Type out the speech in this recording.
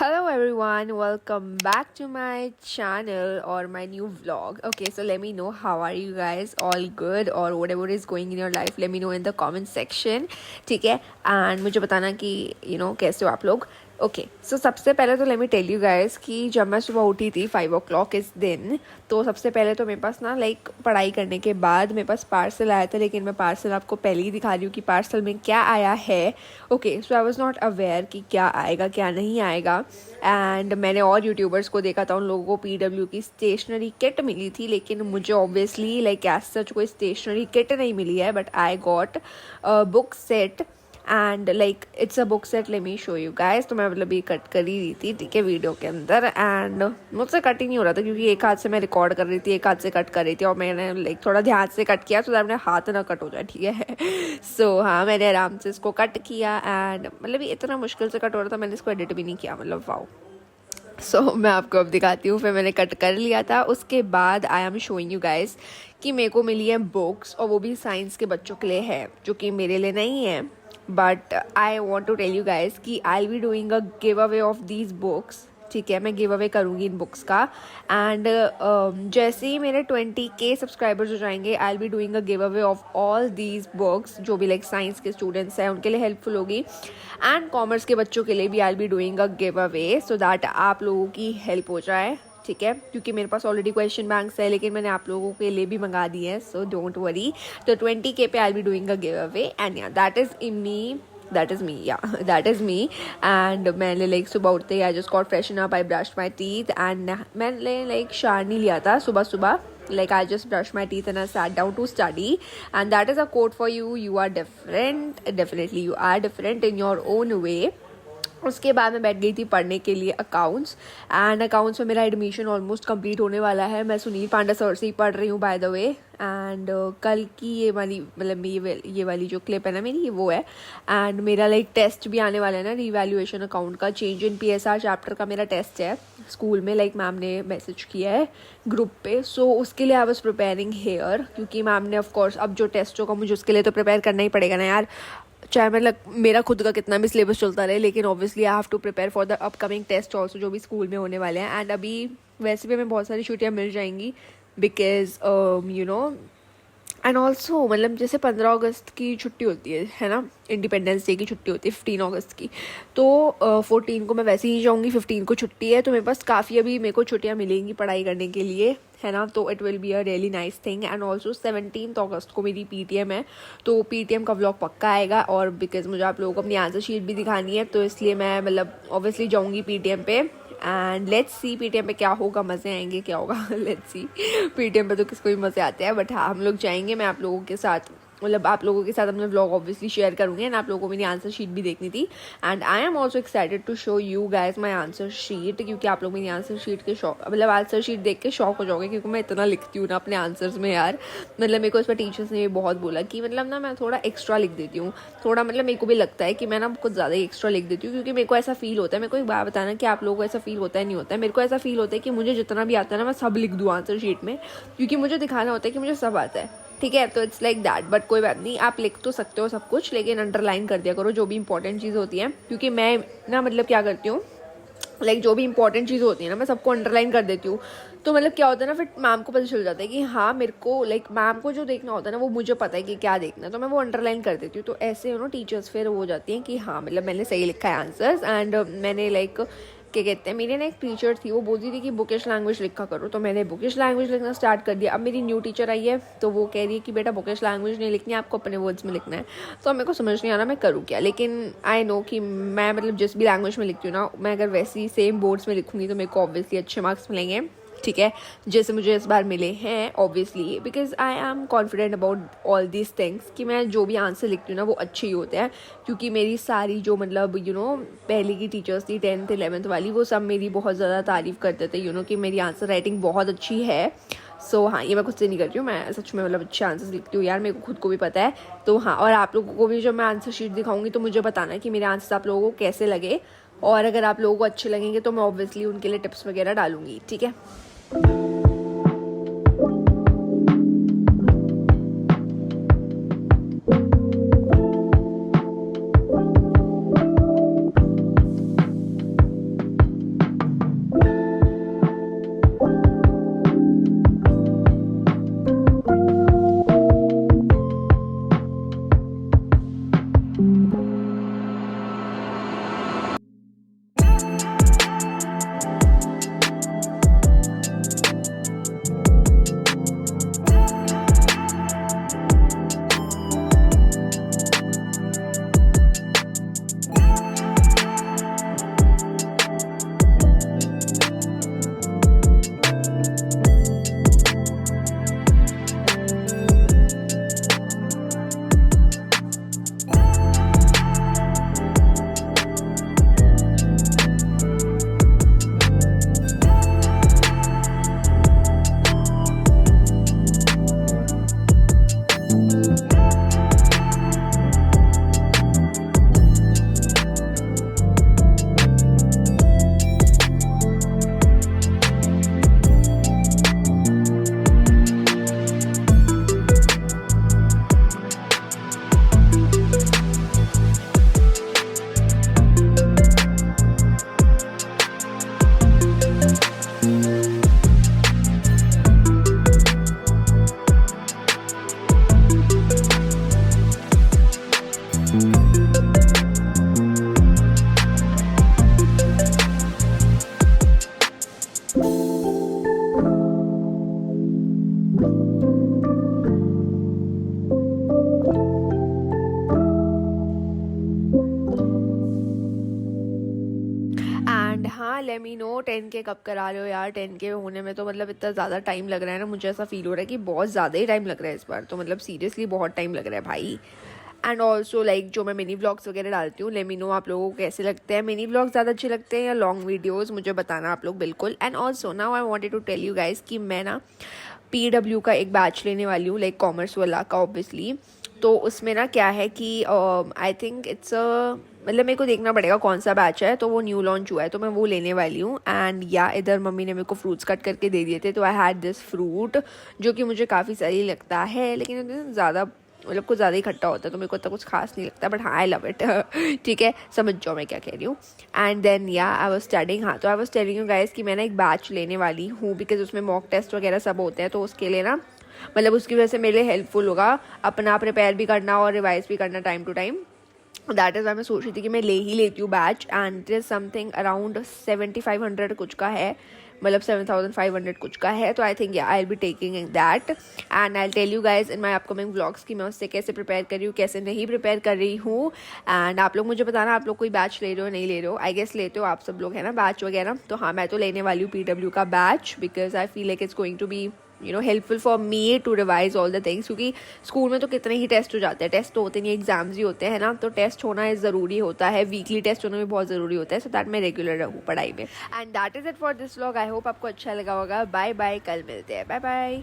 Hello everyone, welcome back to my channel or my new vlog. Okay, so let me know how are you guys, all good or whatever is going in your life, let me know in the comment section. ठीक है, and मुझे बताना कि कैसे हो आप लोग. Okay so सबसे पहले तो let me tell you guys कि जब मैं सुबह उठी थी 5 o'clock इस दिन, तो सबसे पहले तो मेरे पास ना पढ़ाई करने के बाद मेरे पास पार्सल आया था. लेकिन मैं पार्सल आपको पहले ही दिखा रही हूँ कि पार्सल में क्या आया है. Okay so I was not aware कि क्या आएगा क्या नहीं आएगा. एंड मैंने और यूट्यूबर्स को देखा था, उन लोगों को PW की स्टेशनरी किट मिली थी, लेकिन मुझे ऑब्वियसली एज सच कोई स्टेशनरी किट नहीं मिली है. But I got book set and it's a book set. Let me show you guys. तो मैं ये कट कर ही रही थी, ठीक है, वीडियो के अंदर. एंड मुझसे कट ही नहीं हो रहा था क्योंकि एक हाथ से मैं रिकॉर्ड कर रही थी, एक हाथ से कट कर रही थी, और मैंने थोड़ा ध्यान से कट किया तो अपने हाथ ना कट हो जाए, ठीक है. सो हाँ, मैंने आराम से इसको कट किया. एंड ये इतना मुश्किल से कट हो रहा था, मैंने इसको एडिट भी नहीं किया. वाओ. मैं आपको अब दिखाती हूँ. फिर मैंने कट कर लिया था. उसके बाद I am showing you guys कि मेरे को मिली है बुक्स, और वो भी साइंस के बच्चों के लिए है, जो कि मेरे लिए नहीं है. But I want to tell you guys कि I will be doing a giveaway of these books. ठीक है, मैं गिव अवे करूँगी इन बुक्स का. एंड जैसे ही मेरे 20K सब्सक्राइबर्स हो जाएंगे, आई will be doing a giveaway of all these books, जो भी साइंस के स्टूडेंट्स हैं उनके लिए हेल्पफुल होगी. एंड कॉमर्स के बच्चों के लिए भी आई will be doing a give away, so that आप लोगों की हेल्प हो जाए. ठीक है, क्योंकि मेरे पास ऑलरेडी क्वेश्चन बैंक्स है, लेकिन मैंने आप लोगों के लिए भी मंगा दिए हैं, सो डोंट वरी. तो 20K पे I be doing a giveaway. And yeah that is me. And मैंने सुबह उठते ही I just got freshen up, I brush my teeth. And मैंने शार नहीं लिया था सुबह सुबह. I just brushed my teeth and I sat down to study. And that is a quote for you. You are different. Definitely you are different in your own way. उसके बाद मैं बैठ गई थी पढ़ने के लिए अकाउंट्स. एंड अकाउंट्स में मेरा एडमिशन ऑलमोस्ट कंप्लीट होने वाला है. मैं सुनील पांडा सर से ही पढ़ रही हूँ, बाय द वे. एंड कल की ये वाली जो क्लिप है ना मेरी, ये वो है. एंड मेरा टेस्ट भी आने वाला है ना, रीवैल्यूएशन अकाउंट का, चेंज इन PSR चैप्टर का मेरा टेस्ट है स्कूल में. मैम ने मैसेज किया है ग्रुप पे. सो उसके लिए आई वॉज प्रिपेयरिंग हेयर, क्योंकि मैम ने ऑफकोर्स अब जो टेस्ट होगा मुझे उसके लिए तो प्रिपेयर करना ही पड़ेगा ना यार, चाहे मेरा खुद का कितना भी सिलेबस चलता रहे. लेकिन obviously I have to prepare for the upcoming test also, जो भी स्कूल में होने वाले हैं. एंड अभी वैसे भी हमें बहुत सारी छुट्टियां मिल जाएंगी, बिकॉज एंड ऑल्सो जैसे 15 अगस्त की छुट्टी होती है ना, इंडिपेंडेंस डे की छुट्टी होती है 15 अगस्त की. तो 14 को मैं वैसे ही जाऊँगी, 15 को छुट्टी है. तो मेरे पास काफ़ी अभी मेरे को छुट्टियाँ मिलेंगी पढ़ाई करने के लिए, है ना. तो it will be a really nice thing. And also 17 अगस्त को मेरी PTM है, तो PTM का व्लॉग पक्का आएगा. और बिकॉज मुझे आप लोगों को अपनी आंसर शीट भी दिखानी है, तो इसलिए मैं ऑब्वियसली जाऊँगी PTM पे. एंड लेट्स सी PTM पे क्या होगा, मज़े आएंगे क्या होगा. Let's see. PTM पे तो किसको भी मज़े आते हैं, बट हाँ, हम लोग जाएंगे. मैं आप लोगों के साथ आप लोगों के साथ अपना व्लॉग ऑब्वियसली शेयर करूँगी. एंड आप लोगों को मेरी आंसर शीट भी देखनी थी. And I am also excited to show you guys my answer sheet, क्योंकि आप लोग मेरी आंसर शीट के आंसर शीट देख के शॉक हो जाओगे, क्योंकि मैं इतना लिखती हूँ ना अपने आंसर्स में यार. मेरे को इस पर टीचर्स ने भी बहुत बोला कि ना मैं थोड़ा एक्स्ट्रा लिख देती हूँ. थोड़ा मेरे को भी लगता है कि मैं ना कुछ ज़्यादा ही एक्स्ट्रा लिख देती हूँ, क्योंकि मेरे को ऐसा फील होता है. मेरे को एक बात बताना कि आप लोगों को ऐसा फील होता है नहीं होता है. मेरे को ऐसा फील होता है कि मुझे जितना भी आता है ना, मैं सब लिख दूँ आंसर शीट में, क्योंकि मुझे दिखाना होता है कि मुझे सब आता है. ठीक है, तो इट्स लाइक दैट. बट कोई बात नहीं, आप लिख तो सकते हो सब कुछ, लेकिन अंडरलाइन कर दिया करो जो भी इंपॉर्टेंट चीज़ होती है. क्योंकि मैं ना क्या करती हूँ, जो भी इंपॉर्टेंट चीज़ होती है ना, मैं सबको अंडरलाइन कर देती हूँ. तो क्या होता है ना, फिर मैम को पता चल जाता है कि हाँ, मेरे को मैम को जो देखना होता है ना, वो मुझे पता है कि क्या देखना है, तो मैं वो अंडरलाइन कर देती हूँ. तो ऐसे टीचर्स फिर हो जाती हैं कि हाँ, मैंने सही लिखा है आंसर्स. एंड मैंने क्या कहते हैं, मेरी ना एक टीचर थी, वो बोलती थी कि बुकिश लैंग्वेज लिखा करो, तो मैंने बुकिश लैंग्वेज लिखना स्टार्ट कर दिया. अब मेरी न्यू टीचर आई है, तो वो कह रही है कि बेटा बुकिश लैंग्वेज नहीं लिखनी है, आपको अपने वर्ड्स में लिखना है. तो मेरे को समझ नहीं आ रहा मैं करूँ क्या. लेकिन आई नो कि मैं जिस भी लैंग्वेज में लिखती हूँ ना, मैं अगर वैसी सेम बोर्ड्स में लिखूँगी तो मेरे को ऑब्वियसली अच्छे मार्क्स मिलेंगे. ठीक है, जैसे मुझे इस बार मिले हैं obviously, because I am confident about all these things, कि मैं जो भी आंसर लिखती हूँ ना वो अच्छे ही होते हैं. क्योंकि मेरी सारी जो पहले की टीचर्स थी 10th 11th वाली, वो सब मेरी बहुत ज़्यादा तारीफ़ करते थे कि मेरी आंसर राइटिंग बहुत अच्छी है. सो हाँ, ये मैं खुद से नहीं करती हूँ, मैं सच में अच्छे आंसर्स लिखती हूँ यार, मेरे को खुद को भी पता है. तो हाँ, और आप लोगों को भी जब मैं आंसर शीट दिखाऊंगी तो मुझे बताना है कि मेरे आंसर्स आप लोगों को कैसे लगे. और अगर आप लोगों को अच्छे लगेंगे तो मैं ऑब्वियसली उनके लिए टिप्स वगैरह डालूंगी. ठीक है. एंड हाँ, लेट मी नो 10K कब करा रहे हो यार। 10K होने में तो मतलब इतना ज़्यादा टाइम लग रहा है ना, मुझे ऐसा फील हो रहा है कि बहुत ज़्यादा ही टाइम लग रहा है इस बार तो, मतलब सीरियसली बहुत टाइम लग रहा है भाई। एंड ऑल्सो लाइक जो मैं मिनी व्लॉग्स वगैरह डालती हूँ, लेट मी नो आप लोगों को कैसे लगते हैं, मिनी व्लॉग्स ज़्यादा अच्छे लगते हैं या लॉन्ग वीडियोज़, मुझे बताना आप लोग बिल्कुल। And also now I wanted to tell you guys कि मैं ना PW का एक बैच लेने वाली हूँ, लाइक कॉमर्स वाला का ऑब्वियसली। तो उसमें ना क्या है कि आई थिंक इट्स मतलब मेरे को देखना पड़ेगा कौन सा बैच है, तो वो न्यू लॉन्च हुआ है तो मैं वो लेने वाली हूँ। एंड या इधर मम्मी ने मेरे को फ्रूट्स कट करके दे दिए थे, तो आई हैड दिस फ्रूट जो कि मुझे काफ़ी सही लगता है, लेकिन ज़्यादा मतलब कुछ ज़्यादा ही खट्टा होता है तो मेरे को इतना कुछ खास नहीं लगता, बट हाँ आई लव इट। ठीक है, समझ जाओ मैं क्या कह रही हूँ। एंड देन या आई वाज स्टडिंग, हाँ तो I was telling you guys कि मैं ना एक बैच लेने वाली हूँ, बिकॉज उसमें मॉक टेस्ट वगैरह सब होते हैं, तो उसके लिए ना मतलब उसकी वजह से मेरे लिए हेल्पफुल होगा अपना प्रिपेयर भी करना और रिवाइज भी करना time to time. That is why मैं सोच रही थी कि मैं ले ही लेती हूँ batch. And it is something around 7500 कुछ का है, मतलब 7500 कुछ का है, तो I think yeah I be taking that. And I tell you guys in my upcoming vlogs कि मैं उससे कैसे प्रिपेयर कर रही हूँ, कैसे नहीं प्रिपेयर कर रही हूँ। एंड आप लोग मुझे बताना आप लोग कोई बैच ले रहे हो नहीं ले रहे हो, आई गेस लेते हो आप सब लोग है ना बैच वगैरह। तो हाँ मैं तो लेने वाली हूँ PW का batch, because I feel like it's going to be helpful for me to revise all the things, क्योंकि स्कूल में तो कितने ही टेस्ट हो जाते हैं, टेस्ट तो होते नहीं एग्जाम्स ही होते हैं ना, तो टेस्ट होना ज़रूरी होता है, वीकली टेस्ट होना भी बहुत ज़रूरी होता है, सो दैट मैं रेगुलर रहूँ पढ़ाई में। And that is it for this vlog, I hope आपको अच्छा लगा होगा। बाय बाय, कल मिलते हैं, बाय बाय।